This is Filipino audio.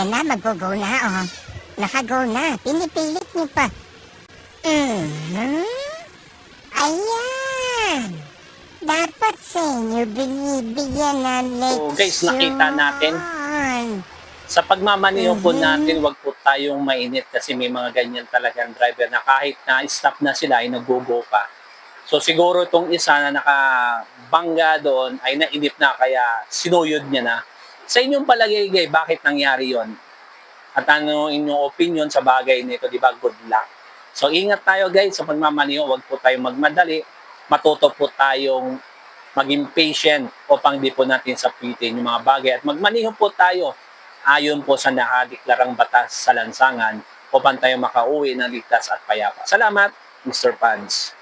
na, mag-go na, oh. Naka-go na, pinipilit niyo pa. Ayan. Dapat sa inyo binibigyan ng leksyon. So guys, nakita natin. Sa pagmamaniho po natin, wag po tayong mainit kasi may mga ganyan talagang driver na kahit na stop na sila ay nag-go pa. So siguro itong isa na nakabangga doon ay nainip na kaya sinuyod niya na. Sa inyong palagay, bakit nangyari yon? At ano inyong opinion sa bagay nito, di ba? Good luck. So ingat tayo guys sa pagmamaniho, wag po tayong magmadali. Matuto po tayong maging patient upang di po natin sapitin yung mga bagay at magmaniho po tayo ayon po sa nakadeklarang batas sa lansangan upang tayo makauwi ng ligtas at payapa. Salamat, Mr. Pans.